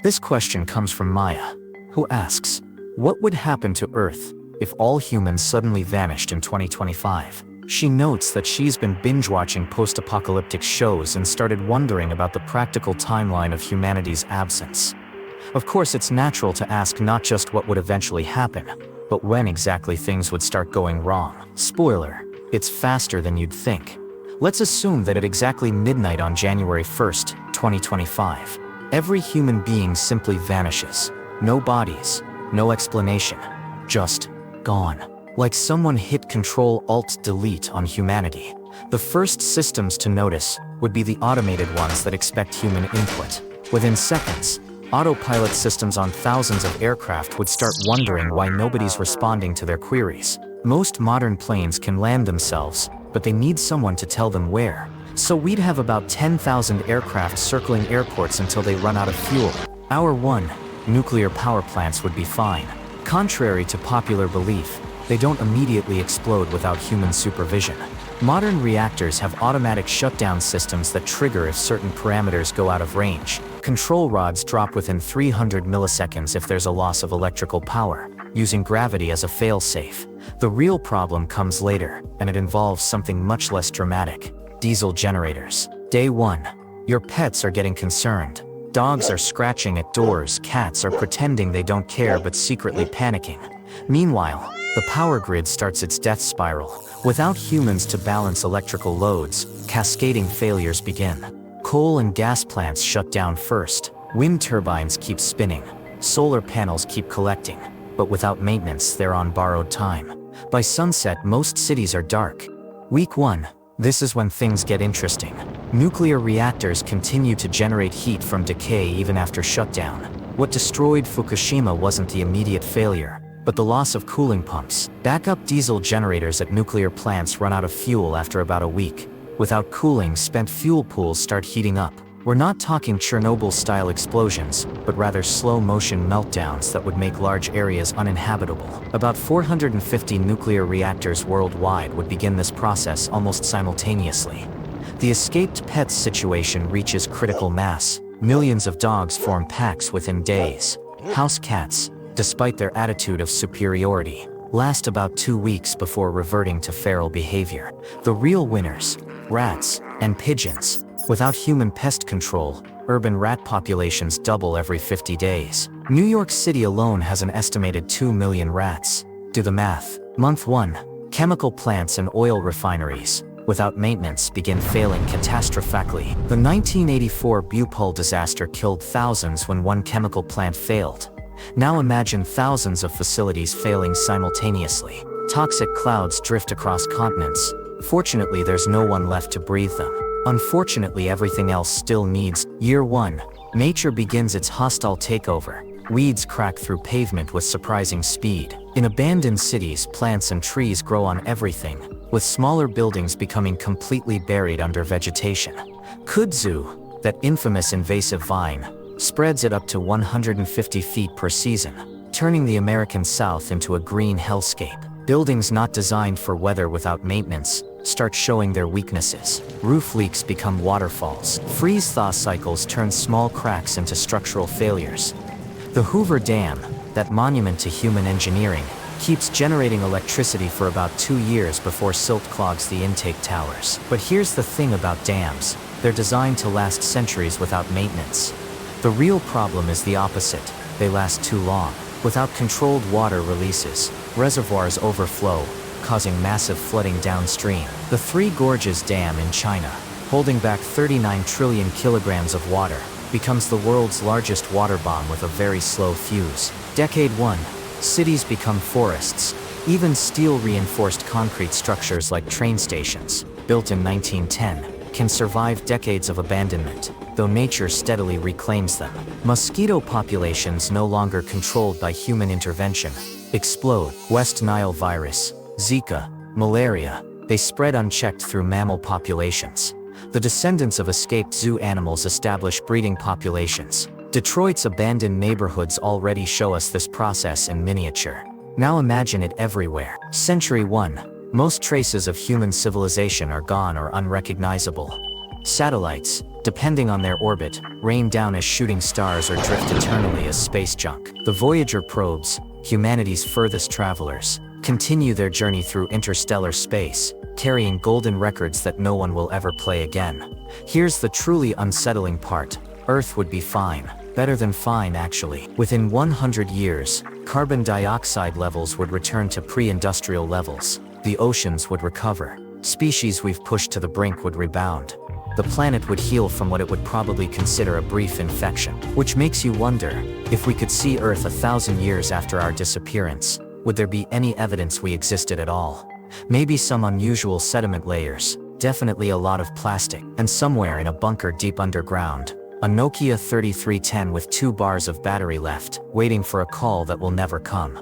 This question comes from Maya, who asks, what would happen to Earth if all humans suddenly vanished in 2025? She notes that she's been binge-watching post-apocalyptic shows and started wondering about the practical timeline of humanity's absence. Of course, it's natural to ask not just what would eventually happen, but when exactly things would start going wrong. Spoiler, it's faster than you'd think. Let's assume that at exactly midnight on January 1st, 2025, every human being simply vanishes. No bodies, no explanation, just gone. Like someone hit Control-Alt-Delete on humanity. The first systems to notice would be the automated ones that expect human input. Within seconds, autopilot systems on thousands of aircraft would start wondering why nobody's responding to their queries. Most modern planes can land themselves, but they need someone to tell them where. So we'd have about 10,000 aircraft circling airports until they run out of fuel. Hour 1, nuclear power plants would be fine. Contrary to popular belief, they don't immediately explode without human supervision. Modern reactors have automatic shutdown systems that trigger if certain parameters go out of range. Control rods drop within 300 milliseconds if there's a loss of electrical power, using gravity as a fail-safe. The real problem comes later, and it involves something much less dramatic: diesel generators. Day 1. Your pets are getting concerned. Dogs are scratching at doors, cats are pretending they don't care but secretly panicking. Meanwhile, the power grid starts its death spiral. Without humans to balance electrical loads, cascading failures begin. Coal and gas plants shut down first. Wind turbines keep spinning. Solar panels keep collecting. But without maintenance, they're on borrowed time. By sunset, most cities are dark. Week 1. This is when things get interesting. Nuclear reactors continue to generate heat from decay even after shutdown. What destroyed Fukushima wasn't the immediate failure, but the loss of cooling pumps. Backup diesel generators at nuclear plants run out of fuel after about a week. Without cooling, spent fuel pools start heating up. We're not talking Chernobyl-style explosions, but rather slow-motion meltdowns that would make large areas uninhabitable. About 450 nuclear reactors worldwide would begin this process almost simultaneously. The escaped pets situation reaches critical mass. Millions of dogs form packs within days. House cats, despite their attitude of superiority, last about 2 weeks before reverting to feral behavior. The real winners: rats and pigeons. Without human pest control, urban rat populations double every 50 days. New York City alone has an estimated 2 million rats. Do the math. Month 1. Chemical plants and oil refineries, without maintenance, begin failing catastrophically. The 1984 Bhopal disaster killed thousands when one chemical plant failed. Now imagine thousands of facilities failing simultaneously. Toxic clouds drift across continents. Fortunately, there's no one left to breathe them. Unfortunately, everything else still needs. Year 1. Nature begins its hostile takeover. Weeds crack through pavement with surprising speed. In abandoned cities, plants and trees grow on everything, with smaller buildings becoming completely buried under vegetation. Kudzu, that infamous invasive vine, spreads it up to 150 feet per season, turning the American South into a green hellscape. Buildings not designed for weather without maintenance start showing their weaknesses. Roof leaks become waterfalls. Freeze-thaw cycles turn small cracks into structural failures. The Hoover Dam, that monument to human engineering, keeps generating electricity for about 2 years before silt clogs the intake towers. But here's the thing about dams: they're designed to last centuries without maintenance. The real problem is the opposite: they last too long. Without controlled water releases, reservoirs overflow, causing massive flooding downstream. The Three Gorges Dam in China, holding back 39 trillion kilograms of water, becomes the world's largest water bomb with a very slow fuse. Decade 1. Cities become forests. Even steel-reinforced concrete structures like train stations, built in 1910, can survive decades of abandonment, though nature steadily reclaims them. Mosquito populations no longer controlled by human intervention explode. West Nile virus, Zika, malaria, they spread unchecked through mammal populations. The descendants of escaped zoo animals establish breeding populations. Detroit's abandoned neighborhoods already show us this process in miniature. Now imagine it everywhere. Century 1. Most traces of human civilization are gone or unrecognizable. Satellites, depending on their orbit, rain down as shooting stars or drift eternally as space junk. The Voyager probes, humanity's furthest travelers, continue their journey through interstellar space, carrying golden records that no one will ever play again. Here's the truly unsettling part. Earth would be fine. Better than fine, actually. Within 100 years, carbon dioxide levels would return to pre-industrial levels. The oceans would recover. Species we've pushed to the brink would rebound. The planet would heal from what it would probably consider a brief infection. Which makes you wonder, if we could see Earth 1,000 years after our disappearance, would there be any evidence we existed at all? Maybe some unusual sediment layers, definitely a lot of plastic, and somewhere in a bunker deep underground, a Nokia 3310 with 2 bars of battery left, waiting for a call that will never come.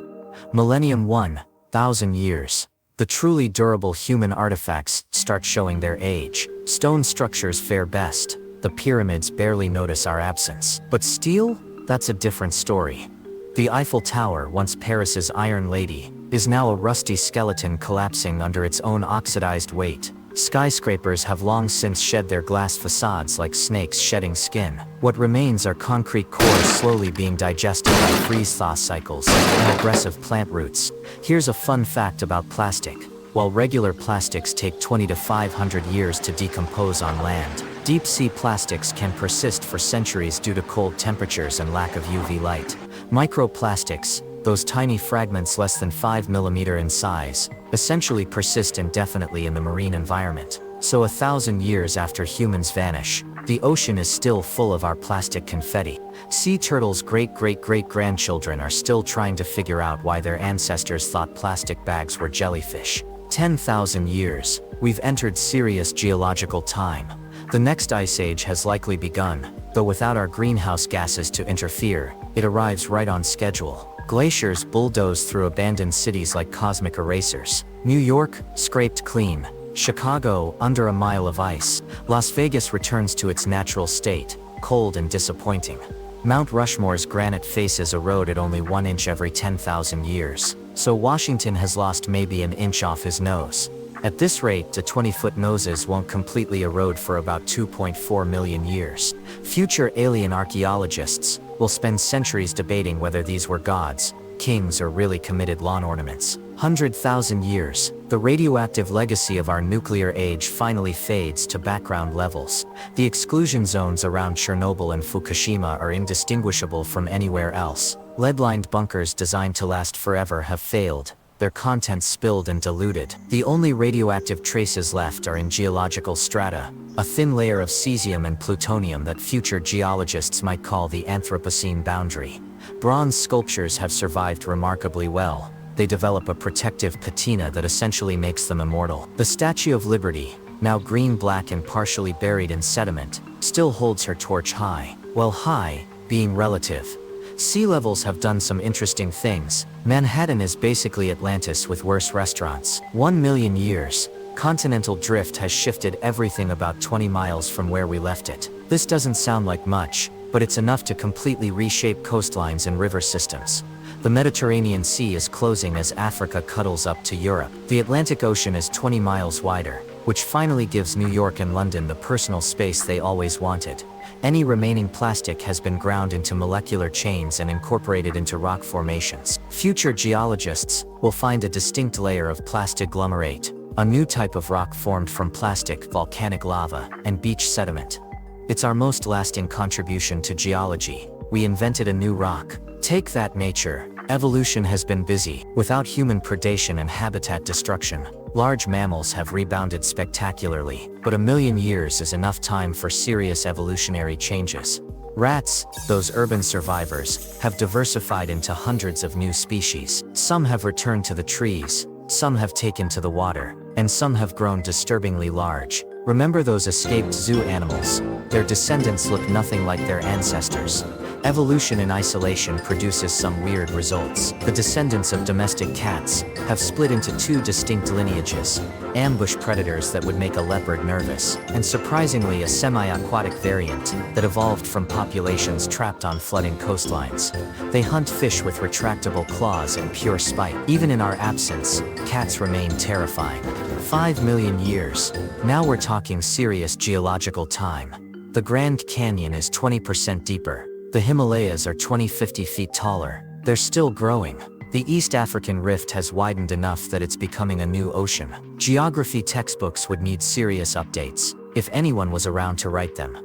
Millennium 1,000 years. The truly durable human artifacts start showing their age. Stone structures fare best. The pyramids barely notice our absence. But steel? That's a different story. The Eiffel Tower, once Paris's Iron Lady, is now a rusty skeleton collapsing under its own oxidized weight. Skyscrapers have long since shed their glass facades like snakes shedding skin. What remains are concrete cores slowly being digested by freeze-thaw cycles and aggressive plant roots. Here's a fun fact about plastic. While regular plastics take 20 to 500 years to decompose on land, deep-sea plastics can persist for centuries due to cold temperatures and lack of UV light. Microplastics, those tiny fragments less than 5 mm in size, essentially persist indefinitely in the marine environment. So 1,000 years after humans vanish, the ocean is still full of our plastic confetti. Sea turtles' great-great-great-grandchildren are still trying to figure out why their ancestors thought plastic bags were jellyfish. 10,000 years, we've entered serious geological time. The next ice age has likely begun, though without our greenhouse gases to interfere, it arrives right on schedule. Glaciers bulldoze through abandoned cities like cosmic erasers. New York, scraped clean. Chicago, under a mile of ice. Las Vegas returns to its natural state, cold and disappointing. Mount Rushmore's granite faces erode at only 1 inch every 10,000 years, so Washington has lost maybe an inch off his nose. At this rate, the 20-foot noses won't completely erode for about 2.4 million years. Future alien archaeologists will spend centuries debating whether these were gods, kings, or really committed lawn ornaments. 100,000 years, the radioactive legacy of our nuclear age finally fades to background levels. The exclusion zones around Chernobyl and Fukushima are indistinguishable from anywhere else. Lead-lined bunkers designed to last forever have failed, their contents spilled and diluted. The only radioactive traces left are in geological strata, a thin layer of cesium and plutonium that future geologists might call the Anthropocene boundary. Bronze sculptures have survived remarkably well. They develop a protective patina that essentially makes them immortal. The Statue of Liberty, now green-black and partially buried in sediment, still holds her torch high. Well, high, being relative. Sea levels have done some interesting things. Manhattan is basically Atlantis with worse restaurants. 1 million years, continental drift has shifted everything about 20 miles from where we left it. This doesn't sound like much, but it's enough to completely reshape coastlines and river systems. The Mediterranean Sea is closing as Africa cuddles up to Europe. The Atlantic Ocean is 20 miles wider, which finally gives New York and London the personal space they always wanted. Any remaining plastic has been ground into molecular chains and incorporated into rock formations. Future geologists will find a distinct layer of plastaglomerate, a new type of rock formed from plastic, volcanic lava, and beach sediment. It's our most lasting contribution to geology. We invented a new rock. Take that, nature. Evolution has been busy. Without human predation and habitat destruction, large mammals have rebounded spectacularly, but 1 million years is enough time for serious evolutionary changes. Rats, those urban survivors, have diversified into hundreds of new species. Some have returned to the trees, some have taken to the water, and some have grown disturbingly large. Remember those escaped zoo animals? Their descendants look nothing like their ancestors. Evolution in isolation produces some weird results. The descendants of domestic cats have split into 2 distinct lineages: ambush predators that would make a leopard nervous, and surprisingly a semi-aquatic variant that evolved from populations trapped on flooding coastlines. They hunt fish with retractable claws and pure spite. Even in our absence, cats remain terrifying. 5 million years. Now we're talking serious geological time. The Grand Canyon is 20% deeper. The Himalayas are 50 feet taller. They're still growing. The East African Rift has widened enough that it's becoming a new ocean. Geography textbooks would need serious updates, if anyone was around to write them.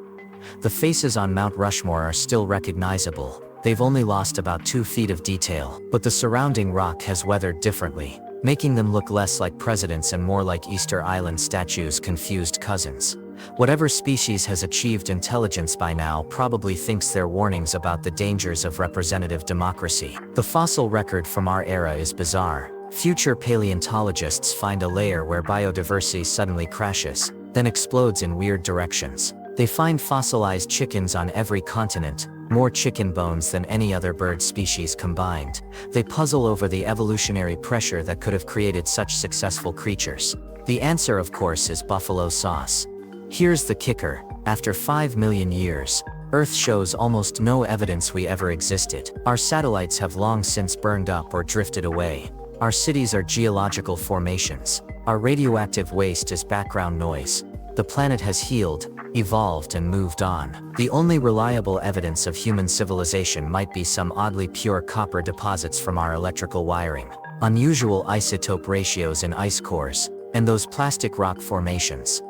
The faces on Mount Rushmore are still recognizable. They've only lost about 2 feet of detail, but the surrounding rock has weathered differently, making them look less like presidents and more like Easter Island statues' confused cousins. Whatever species has achieved intelligence by now probably thinks their warnings about the dangers of representative democracy. The fossil record from our era is bizarre. Future paleontologists find a layer where biodiversity suddenly crashes, then explodes in weird directions. They find fossilized chickens on every continent, more chicken bones than any other bird species combined. They puzzle over the evolutionary pressure that could have created such successful creatures. The answer, of course, is buffalo sauce. Here's the kicker: after 5 million years, Earth shows almost no evidence we ever existed. Our satellites have long since burned up or drifted away. Our cities are geological formations. Our radioactive waste is background noise. The planet has healed, evolved, and moved on. The only reliable evidence of human civilization might be some oddly pure copper deposits from our electrical wiring, unusual isotope ratios in ice cores, and those plastic rock formations.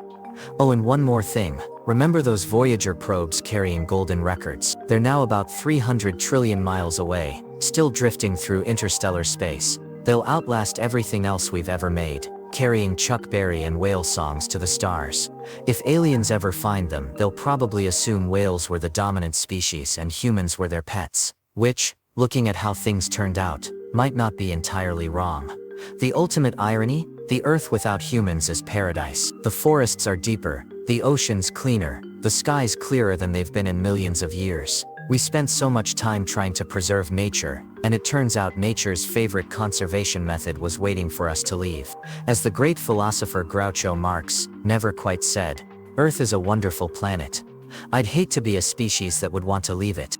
Oh, and one more thing. Remember those Voyager probes carrying golden records? They're now about 300 trillion miles away, still drifting through interstellar space. They'll outlast everything else we've ever made, carrying Chuck Berry and whale songs to the stars. If aliens ever find them, they'll probably assume whales were the dominant species and humans were their pets, which, looking at how things turned out, might not be entirely wrong. The ultimate irony? The Earth without humans is paradise. The forests are deeper, the oceans cleaner, the skies clearer than they've been in millions of years. We spent so much time trying to preserve nature, and it turns out nature's favorite conservation method was waiting for us to leave. As the great philosopher Groucho Marx never quite said, Earth is a wonderful planet. I'd hate to be a species that would want to leave it.